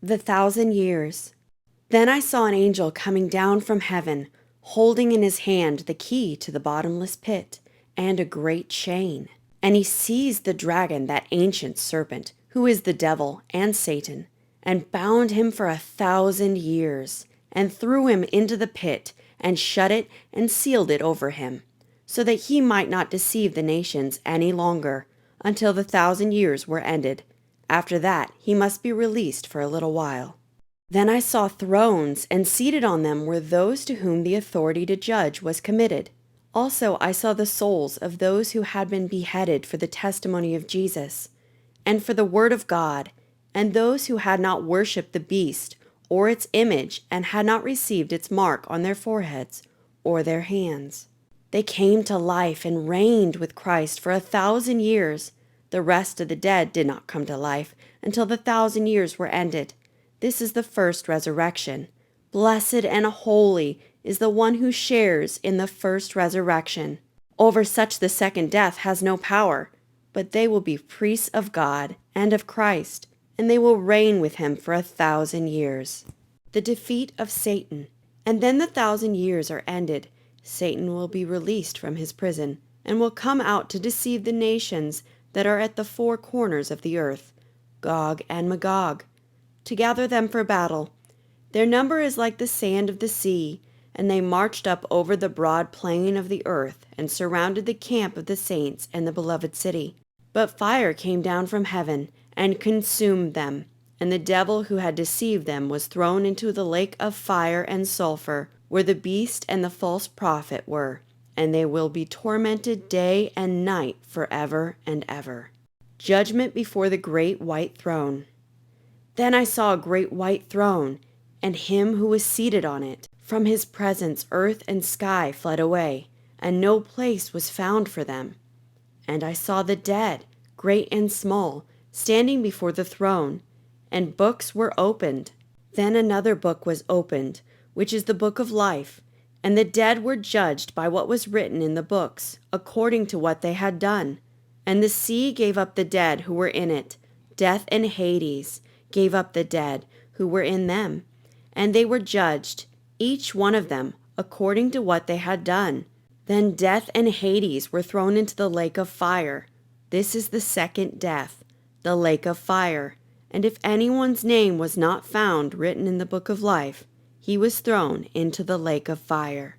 The 1,000 years. Then I saw an angel coming down from heaven, holding in his hand the key to the bottomless pit and a great chain. And he seized the dragon, that ancient serpent, who is the devil and Satan, and bound him for 1,000 years, and threw him into the pit, and shut it and sealed it over him, so that he might not deceive the nations any longer, until the 1,000 years were ended. After that he must be released for a little while. Then I saw thrones, and seated on them were those to whom the authority to judge was committed. Also I saw the souls of those who had been beheaded for the testimony of Jesus, and for the word of God, and those who had not worshipped the beast or its image, and had not received its mark on their foreheads or their hands. They came to life and reigned with Christ for 1,000 years. The rest of the dead did not come to life until the 1,000 years were ended. This is the first resurrection. Blessed and holy is the one who shares in the first resurrection. Over such the second death has no power, but they will be priests of God and of Christ, and they will reign with him for 1,000 years. The defeat of Satan. And then the 1,000 years are ended. Satan will be released from his prison, and will come out to deceive the nations that are at the four corners of the earth, Gog and Magog, to gather them for battle. Their number is like the sand of the sea, and they marched up over the broad plain of the earth, and surrounded the camp of the saints and the beloved city. But fire came down from heaven, and consumed them, and the devil who had deceived them was thrown into the lake of fire and sulfur, where the beast and the false prophet were, and they will be tormented day and night forever and ever. Judgment before the great white throne. Then I saw a great white throne, and him who was seated on it. From his presence earth and sky fled away, and no place was found for them. And I saw the dead, great and small, standing before the throne, and books were opened. Then another book was opened, which is the book of life, and the dead were judged by what was written in the books, according to what they had done. And the sea gave up the dead who were in it. Death and Hades gave up the dead who were in them, and they were judged, each one of them, according to what they had done. Then death and Hades were thrown into the lake of fire. This is the second death, the lake of fire. And if anyone's name was not found written in the book of life, he was thrown into the lake of fire.